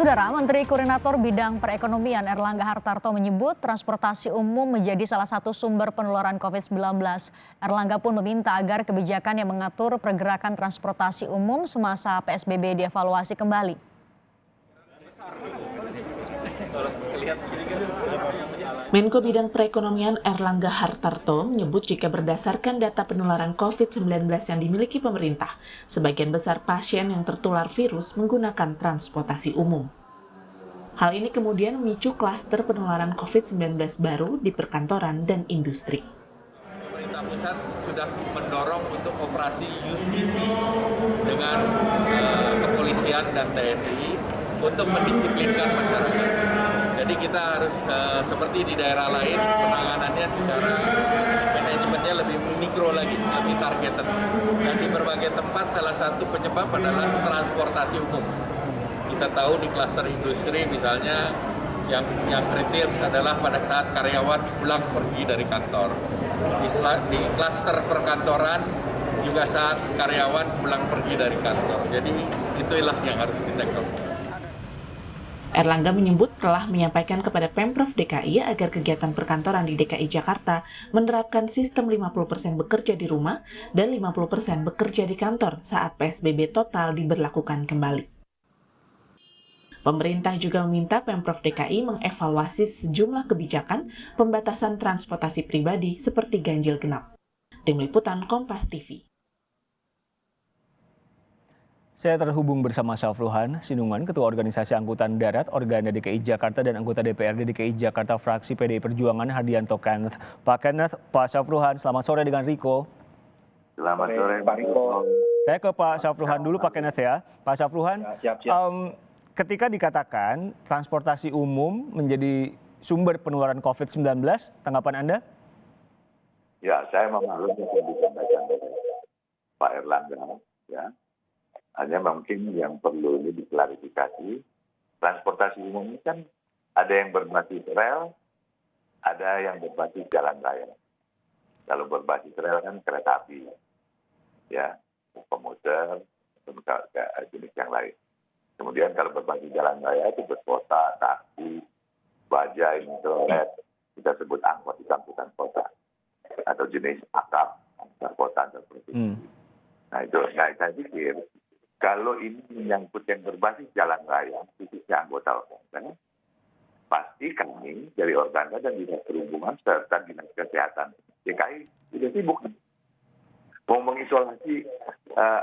Saudara, Menteri Koordinator Bidang Perekonomian Erlangga Hartarto menyebut transportasi umum menjadi salah satu sumber penularan COVID-19. Erlangga pun meminta agar kebijakan yang mengatur pergerakan transportasi umum semasa PSBB dievaluasi kembali. Menko Bidang Perekonomian Erlangga Hartarto menyebut jika berdasarkan data penularan COVID-19 yang dimiliki pemerintah, sebagian besar pasien yang tertular virus menggunakan transportasi umum. Hal ini kemudian memicu klaster penularan COVID-19 baru di perkantoran dan industri. Pemerintah pusat sudah mendorong untuk operasi justisi dengan kepolisian dan TNI untuk mendisiplinkan masyarakat. Jadi kita harus seperti di daerah lain, penanganannya secara manajemennya lebih mikro lagi, lebih targeted. Dan di berbagai tempat salah satu penyebab adalah transportasi umum. Kita tahu di klaster industri misalnya yang kritis adalah pada saat karyawan pulang pergi dari kantor. Di klaster perkantoran juga saat karyawan pulang pergi dari kantor. Jadi itulah yang harus di-tackle. Erlangga menyebut telah menyampaikan kepada Pemprov DKI agar kegiatan perkantoran di DKI Jakarta menerapkan sistem 50% bekerja di rumah dan 50% bekerja di kantor saat PSBB total diberlakukan kembali. Pemerintah juga meminta Pemprov DKI mengevaluasi sejumlah kebijakan pembatasan transportasi pribadi seperti ganjil genap. Tim Liputan Kompas TV. Saya terhubung bersama Syafruhan Sinungan, Ketua Organisasi Angkutan Darat Organda DKI Jakarta dan anggota DPRD DKI Jakarta fraksi PDI Perjuangan Hardianto Kenneth. Pak Kenneth, Pak Syafruhan, selamat sore dengan Riko. Selamat sore Pak Riko. Saya ke Pak Syafruhan dulu, Pak Kenneth ya. Pak Syafruhan, ketika dikatakan transportasi umum menjadi sumber penularan COVID-19, tanggapan Anda? Ya, saya memahami yang disampaikan oleh Pak Erlangga, ya. Hanya mungkin yang perlu ini diklarifikasi, transportasi umum ini kan ada yang berbasis rel, ada yang berbasis jalan raya. Kalau berbasis rel kan kereta api, ya, komuter, atau jenis yang lain. Kemudian kalau berbasis jalan raya itu berkota, taksi, bajai, mikrolet, kita sebut angkot di angkutan kota, atau jenis akap, antar kota, antar provinsi. Nah itu, saya pikir, kalau ini menyangkut yang berbasis jalan raya, khususnya anggota Organda, pasti kami dari Organda dan Dinas Perhubungan serta Dinas Kesehatan DKI sudah sibuk mau mengisolasi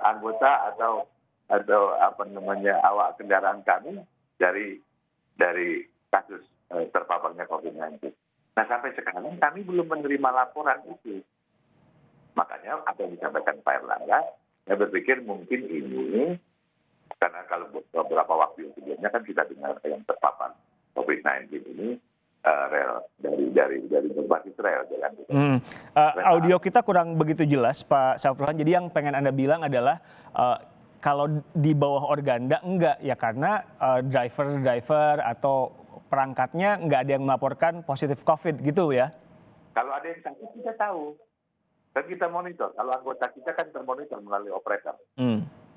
anggota atau awak kendaraan kami dari kasus terpaparnya COVID-19. Nah sampai sekarang kami belum menerima laporan itu. Makanya apa yang disampaikan Pak Erlangga, saya berpikir mungkin ini, karena kalau beberapa waktu yang sebelumnya kan kita dengar yang terpapar COVID-19 ini rel dari berbasis rel. Audio kita kurang begitu jelas Pak Syafruhan, jadi yang pengen Anda bilang adalah kalau di bawah Organda enggak ya karena driver atau perangkatnya enggak ada yang melaporkan positif COVID gitu ya? Kalau ada yang sakit kita tahu. Kan kita monitor, kalau anggota kita kan termonitor melalui operator.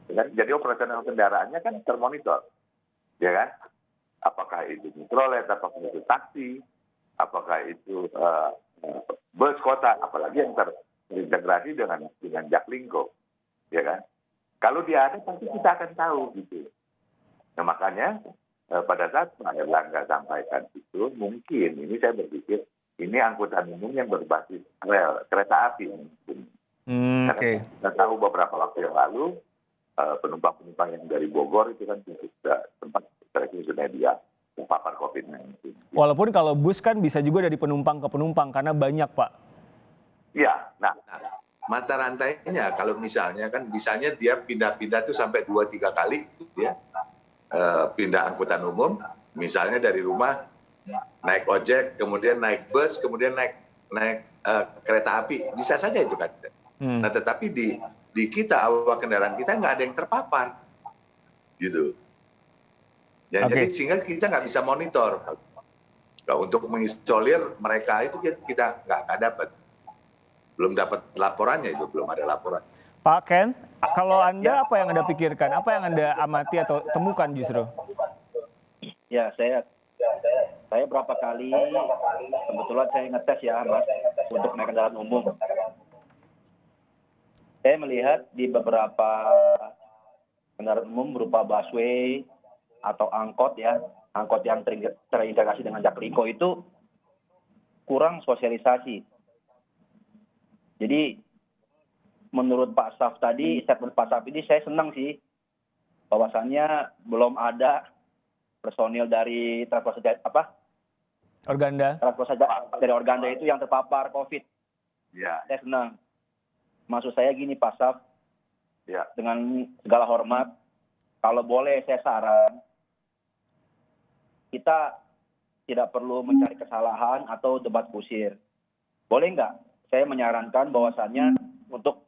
Jadi operasional kendaraannya kan termonitor. Ya kan? Apakah itu mikrolet, apakah itu taksi, apakah itu bus kota, apalagi yang terintegrasi dengan Jaklingko. Ya kan? Kalau dia ada pasti kita akan tahu gitu. Nah makanya pada saat Pak Erlangga sampaikan itu, mungkin ini saya berpikir, ini angkutan umum yang berbasis rel, kereta api. Karena kita tahu beberapa waktu yang lalu, penumpang-penumpang yang dari Bogor itu kan sudah sempat terjadi media terpapar COVID-19. Walaupun kalau bus kan bisa juga dari penumpang ke penumpang, karena banyak Pak. Iya, nah mata rantainya kalau misalnya dia pindah-pindah tuh sampai 2-3 kali, ya, pindah angkutan umum, misalnya dari rumah, naik ojek, kemudian naik bus, kemudian naik kereta api, bisa saja itu kan. Nah, tetapi di kita awak kendaraan kita nggak ada yang terpapar, gitu. Ya, jadi sehingga kita nggak bisa monitor. Nah, untuk mengisolir mereka itu kita nggak dapat, belum dapat laporannya itu, belum ada laporan. Pak Ken, kalau Anda apa yang Anda pikirkan, apa yang Anda amati atau temukan justru? Ya, saya berapa kali kebetulan saya ngetes ya, Mas, untuk naik kendaraan umum. Saya melihat di beberapa kendaraan umum berupa busway atau angkot ya, angkot yang terintegrasi dengan Jaklingko itu kurang sosialisasi. Jadi menurut Pak Saf tadi, statement Pak Saf ini saya senang sih, bahwasannya belum ada personil dari transportasi Organda. dari Organda itu yang terpapar COVID. Ya, Saya senang. Maksud saya gini Pak Saf, ya. dengan segala hormat, kalau boleh saya saran, kita tidak perlu mencari kesalahan atau debat kusir. Boleh nggak? Saya menyarankan bahwasannya untuk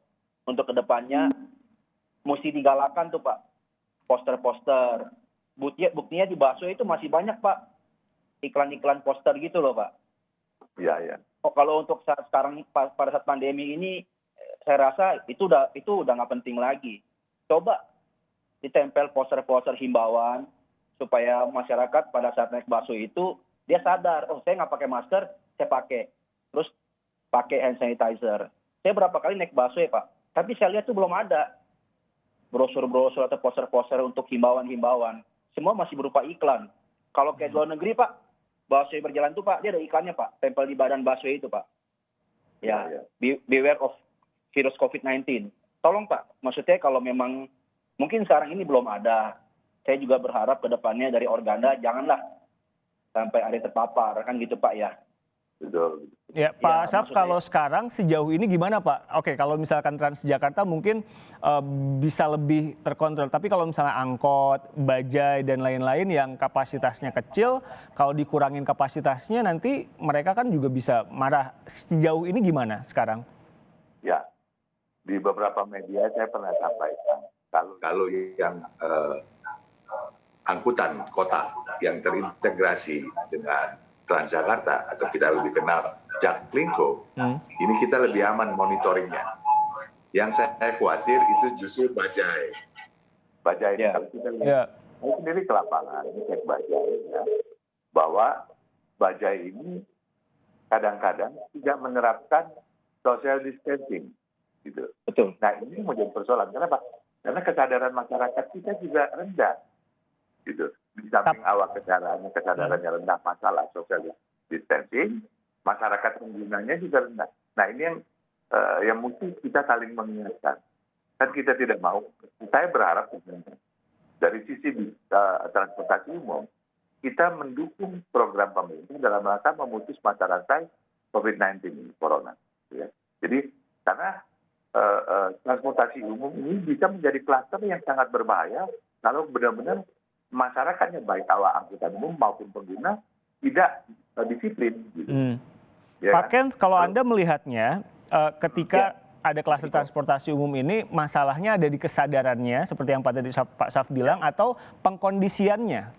kedepannya mesti digalakan tuh Pak, poster-poster. Buktinya di bakso itu masih banyak Pak, iklan-iklan poster gitu loh Pak. Iya, iya. Oh, kalau untuk saat sekarang pada saat pandemi ini, saya rasa itu udah nggak penting lagi. Coba ditempel poster-poster himbauan supaya masyarakat pada saat naik bakso itu dia sadar, oh saya nggak pakai masker, saya pakai. Terus pakai hand sanitizer. Saya berapa kali naik bakso ya Pak, tapi saya lihat tuh belum ada brosur-brosur atau poster-poster untuk himbauan-himbauan. Semua masih berupa iklan. Kalau kayak luar negeri Pak, bakso yang berjalan tuh Pak, dia ada iklannya Pak, tempel di badan bakso itu Pak. Ya, beware of virus COVID-19. Tolong Pak, maksudnya kalau memang mungkin sekarang ini belum ada, saya juga berharap ke depannya dari Organda janganlah sampai ada yang terpapar, kan gitu Pak ya. Betul. Ya, Pak Ya, Saf, maksudnya- kalau sekarang sejauh ini gimana Pak? Oke, kalau misalkan Transjakarta mungkin bisa lebih terkontrol. Tapi kalau misalnya angkot, bajai, dan lain-lain yang kapasitasnya kecil, kalau dikurangin kapasitasnya nanti mereka kan juga bisa marah. Sejauh ini gimana sekarang? Ya, di beberapa media saya pernah sampaikan, Kalau yang angkutan kota yang terintegrasi dengan Transjakarta atau kita lebih kenal Jaklingko, ini kita lebih aman monitoringnya. Yang saya khawatir itu justru bajai. Bajai Ya. kalau kita lihat, Ya, saya sendiri ke lapangan, ini cek Bajai ya, bahwa Bajai ini kadang-kadang tidak menerapkan social distancing, gitu. Betul. Nah ini menjadi persoalan. Kenapa? Karena kesadaran masyarakat kita juga rendah, gitu. Di samping awal kesadarannya rendah masalah social distancing, masyarakat penggunanya juga rendah. Nah ini yang mesti kita saling mengingatkan. Kan kita tidak mau. Saya berharap dari sisi transportasi umum, kita mendukung program pemerintah dalam rangka memutus mata rantai COVID-19 corona. Ya. Jadi karena transportasi umum ini bisa menjadi klaster yang sangat berbahaya kalau benar-benar masyarakatnya baik awak angkutan umum maupun pengguna tidak disiplin. Gitu. Ya, Pak Ken, kalau Anda melihatnya ketika ada klaster transportasi umum ini, masalahnya ada di kesadarannya seperti yang Pak Saf bilang atau pengkondisiannya?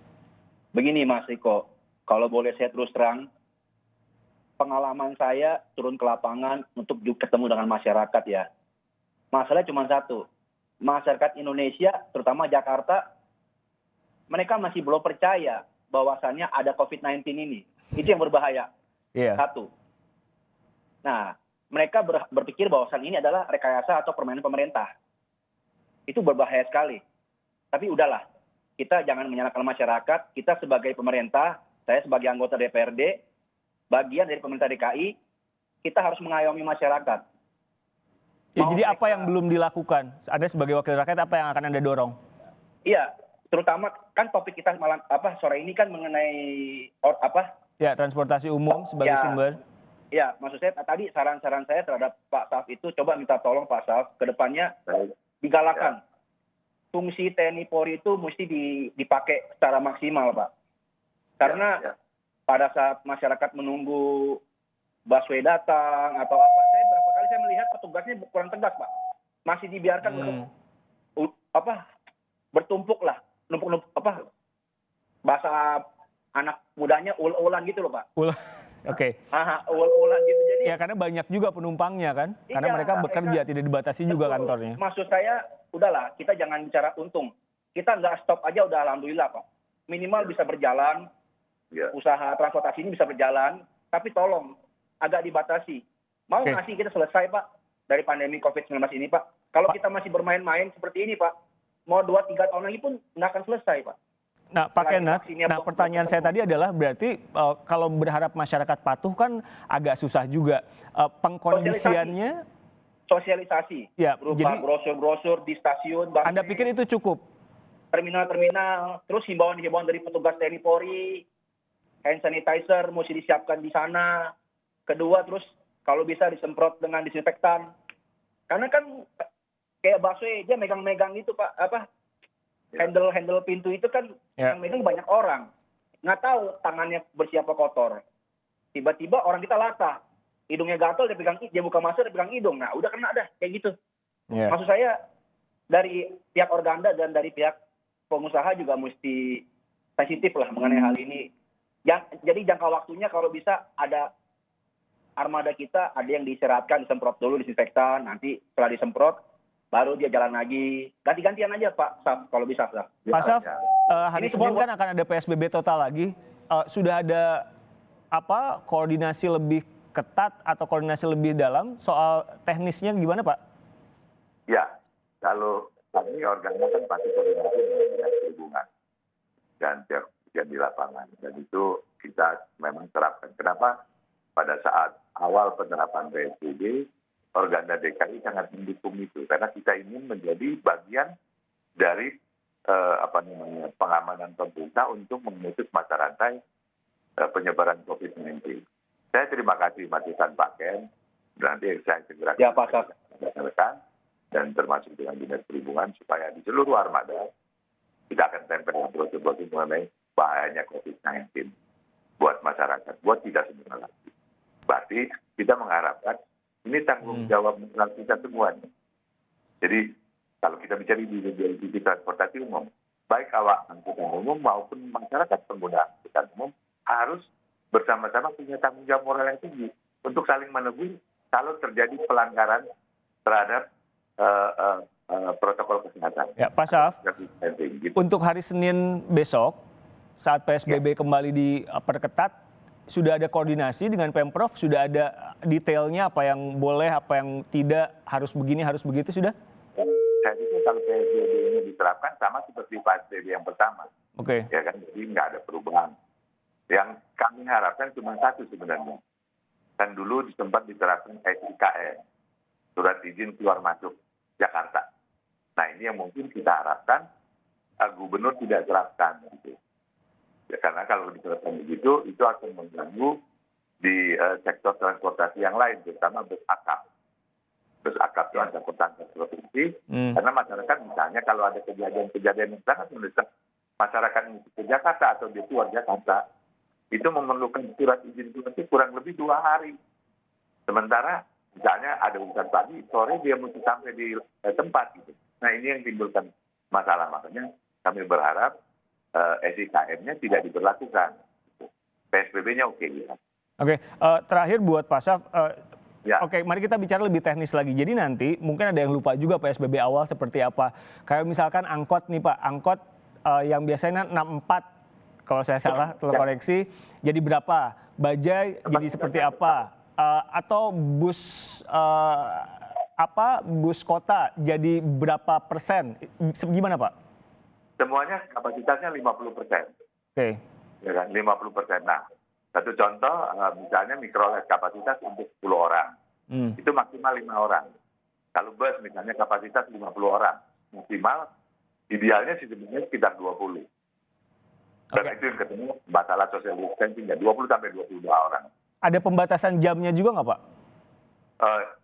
Begini Mas Riko, kalau boleh saya terus terang, pengalaman saya turun ke lapangan untuk ketemu dengan masyarakat ya. Masalahnya cuma satu, masyarakat Indonesia, terutama Jakarta, mereka masih belum percaya bahwasannya ada COVID-19 ini. Itu yang berbahaya. Iya. Satu. Nah, mereka berpikir bahwasan ini adalah rekayasa atau permainan pemerintah. Itu berbahaya sekali. Tapi udahlah, kita jangan menyalahkan masyarakat. Kita sebagai pemerintah, saya sebagai anggota DPRD, bagian dari pemerintah DKI, kita harus mengayomi masyarakat. Ya, jadi apa yang belum dilakukan? Anda sebagai wakil rakyat apa yang akan Anda dorong? Iya, terutama kan topik kita malam sore ini kan mengenai Ya, transportasi umum sebagai Ya. sumber. Ya, maksud saya tadi saran-saran saya terhadap Pak Saf itu coba minta tolong Pak Saf ke depannya digalakan. Fungsi TNI Polri itu mesti dipakai secara maksimal, Pak. Karena pada saat masyarakat menunggu busway datang atau apa, berapa kali saya melihat petugasnya kurang tegas, Pak. Masih dibiarkan untuk bertumpuk lah, numpuk bahasa anak mudanya ul-ulan gitu loh, Pak. Oke. Ul-ulan gitu. Jadi Ya, karena banyak juga penumpangnya kan. Karena Iya, mereka bekerja, tidak dibatasi juga betul. kantornya. Maksud saya, udahlah, kita jangan bicara untung. Kita nggak stop aja udah alhamdulillah, Pak. minimal bisa berjalan, Ya. usaha transportasi ini bisa berjalan, tapi tolong agak dibatasi. Mau Oke. nggak sih kita selesai, Pak, dari pandemi COVID-19 ini, Pak? Kalau Pak. kita masih bermain-main seperti ini, Pak, mau 2-3 tahun lagi pun nggak akan selesai, Pak. Nah, Pak Selain Kenneth, vaksinnya nah belum pertanyaan saya ketemu. tadi adalah berarti kalau berharap masyarakat patuh kan agak susah juga. Pengkondisiannya, Sosialisasi Ya, berupa jadi- brosur-brosur di stasiun, Anda pikir itu cukup? terminal-terminal, terus himbauan-himbauan dari petugas TNI Polri, hand sanitizer mesti disiapkan di sana. Kedua, terus kalau bisa disemprot dengan disinfektan. Karena kan kayak bakso dia megang-megang itu, Pak, handle pintu itu kan Ya. yang megang banyak orang. Nggak tahu tangannya bersih apa kotor. Tiba-tiba orang kita latah. Hidungnya gatal, dia buka masker, dia pegang hidung. Nah, udah kena dah, kayak gitu. Ya. Maksud saya, dari pihak Organda dan dari pihak pengusaha juga mesti sensitif lah mengenai hal ini. Jadi jangka waktunya kalau bisa ada armada kita, ada yang diistirahatkan, disemprot dulu disinfektan, nanti setelah disemprot, baru dia jalan lagi. Ganti-gantian aja Pak Saf, kalau bisa. Saf. Pak Saf, hari Ini semua Senin kan akan ada PSBB total lagi. Sudah ada koordinasi lebih ketat atau koordinasi lebih dalam soal teknisnya gimana, Pak? Ya, kalau kami Organda kan pasti koordinasi dengan Dinas Perhubungan dan pihak di lapangan. Dan itu kita memang terapkan. Kenapa? Pada saat awal penerapan PSBB, Organda DKI sangat mendukung itu. Karena kita ingin menjadi bagian dari pengamanan pemerintah untuk memutus mata rantai penyebaran COVID-19. Saya terima kasih masukan Pak Ken. Nanti saya segera Ya, Pak Saf. rekan dan termasuk dengan Dinas Perhubungan supaya di seluruh armada kita akan tempel brosur-brosur mengenai bahayanya COVID-19 buat masyarakat, buat kita semua lagi. Berarti kita mengharapkan ini tanggung jawab moral kita semua. Jadi kalau kita bicara di transportasi umum, baik awak angkutan umum maupun masyarakat pengguna angkutan umum harus bersama-sama punya tanggung jawab moral yang tinggi untuk saling menegur kalau terjadi pelanggaran terhadap protokol kesehatan. Ya, Pak Saf, Gitu. untuk hari Senin besok saat PSBB kembali diperketat, sudah ada koordinasi dengan Pemprov, sudah ada detailnya apa yang boleh, apa yang tidak, harus begini, harus begitu sudah? Saya pikir kalau PSBB ini diterapkan sama seperti PSBB yang pertama. Oke. Ya kan, jadi nggak ada perubahan. Yang kami harapkan cuma satu sebenarnya. Kan dulu sempat diterapkan SIKM, surat izin keluar masuk Jakarta. Nah ini yang mungkin kita harapkan gubernur tidak terapkan. Gitu. Ya, karena kalau diterapkan begitu, itu akan mengganggu di sektor transportasi yang lain, terutama bus akap. Bus akap itu antar provinsi, karena masyarakat misalnya kalau ada kejadian-kejadian yang sangat mendesak, masyarakat yang ke Jakarta atau di luar Jakarta, itu memerlukan surat izin itu kurang lebih 2 hari. Sementara misalnya ada urusan pagi, sore dia mesti sampai di tempat gitu. Nah ini yang timbulkan masalah. Makanya kami berharap SIKM-nya tidak diberlakukan. PSBB-nya oke. Ya. Oke, terakhir buat Pak Saf, Ya. Oke, mari kita bicara lebih teknis lagi. Jadi nanti mungkin ada yang lupa juga PSBB awal seperti apa. Kayak misalkan angkot nih Pak, angkot yang biasanya 64, kalau saya salah, tolong koreksi, jadi berapa? Bajai jadi seperti apa? Atau bus bus kota jadi berapa persen? Gimana Pak? Semuanya kapasitasnya 50%. Oke. Ya kan, 50%. Nah, satu contoh, misalnya mikrolet kapasitas untuk 10 orang. Itu maksimal 5 orang. Kalau bus misalnya kapasitas 50 orang. Maksimal, idealnya sih sebenarnya sekitar 20. Karena itu yang ketemu masalah social distancing, 20 sampai 22 orang. Ada pembatasan jamnya juga nggak Pak?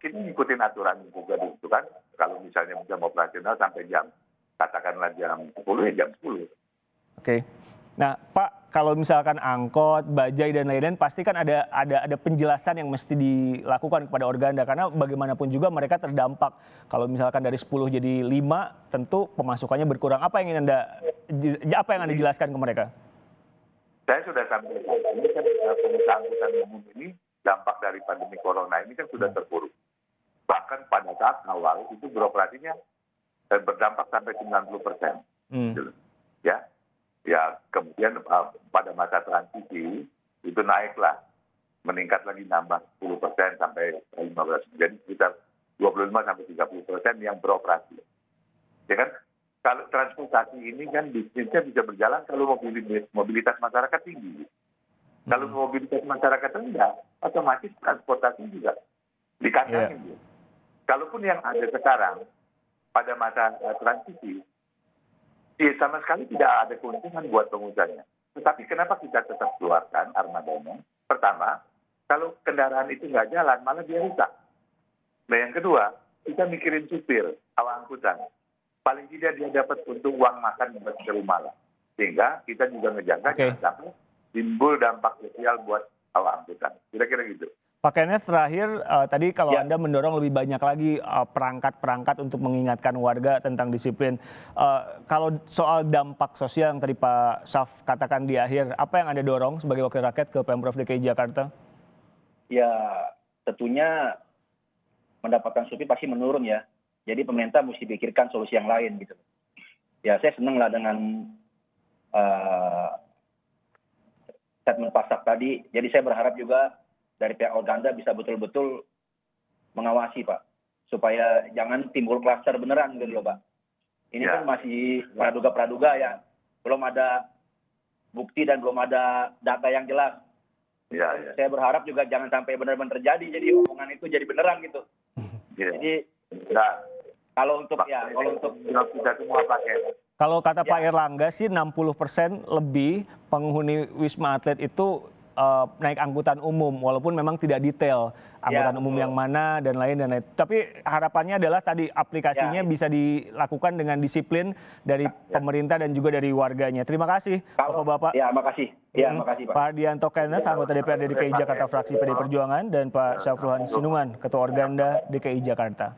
Kita ngikutin aturan juga itu kan. Kalau misalnya jam operasional sampai jam, katakanlah jam 10 ya jam 10. Oke. Nah, Pak, kalau misalkan angkot, bajai dan lain-lain, pasti kan ada penjelasan yang mesti dilakukan kepada Organda karena bagaimanapun juga mereka terdampak. Kalau misalkan dari 10 jadi 5, tentu pemasukannya berkurang. Apa yang Anda jelaskan ke mereka? Saya sudah sampaikan, ini kan pengusaha angkutan umum ini dampak dari pandemi corona ini kan sudah terpuruk. Bahkan pada saat awal itu beroperasinya berdampak sampai 90%. Ya. Ya kemudian pada masa transisi itu naiklah, meningkat lagi nambah 10% sampai 15%. Jadi sekitar 25-30% yang beroperasi. Ya kan? Kalau transportasi ini kan bisnisnya bisa berjalan kalau mobilitas masyarakat tinggi. Kalau mobilitas masyarakat rendah, otomatis transportasi juga dikandangin. Kalaupun yang ada sekarang pada masa transisi, ya sama sekali tidak ada keuntungan buat pengusahanya. Tetapi kenapa kita tetap keluarkan armadanya? Pertama, kalau kendaraan itu nggak jalan, malah dia rusak. Nah yang kedua, kita mikirin supir, awak angkutan. Paling tidak dia dapat untuk uang makan buat ke rumah lah. Sehingga kita juga ngejaga jangan sampai timbul dampak sosial buat awak angkutan. Kira-kira gitu. Pak Kenneth, terakhir tadi kalau Anda mendorong lebih banyak lagi perangkat-perangkat untuk mengingatkan warga tentang disiplin. Kalau soal dampak sosial yang tadi Pak Syaf katakan di akhir, apa yang Anda dorong sebagai wakil rakyat ke Pemprov DKI Jakarta? Ya tentunya pendapatan supir pasti menurun ya. Jadi pemerintah mesti pikirkan solusi yang lain gitu. Ya saya senang lah dengan statement Pak Syaf tadi. Jadi saya berharap juga dari pihak organda bisa betul-betul mengawasi Pak. Supaya jangan timbul klaster beneran gitu loh Pak. Ini kan masih praduga-praduga ya. Belum ada bukti dan belum ada data yang jelas. Saya berharap juga jangan sampai benar-benar terjadi. Jadi omongan itu jadi beneran gitu. Jadi kalau untuk kita semua pakai. Kalau kata Pak Erlangga sih 60% lebih penghuni Wisma Atlet itu naik angkutan umum, walaupun memang tidak detail angkutan umum yang mana dan lain. Tapi harapannya adalah tadi aplikasinya bisa dilakukan dengan disiplin dari pemerintah dan juga dari warganya. Terima kasih Bapak-Bapak. Ya, makasih. Ya, makasih Pak. Pak Ardianto Kenneth, anggota DPRD DKI Jakarta fraksi PD Perjuangan, dan Pak Syafruhan Sinungan, Ketua Organda DKI Jakarta.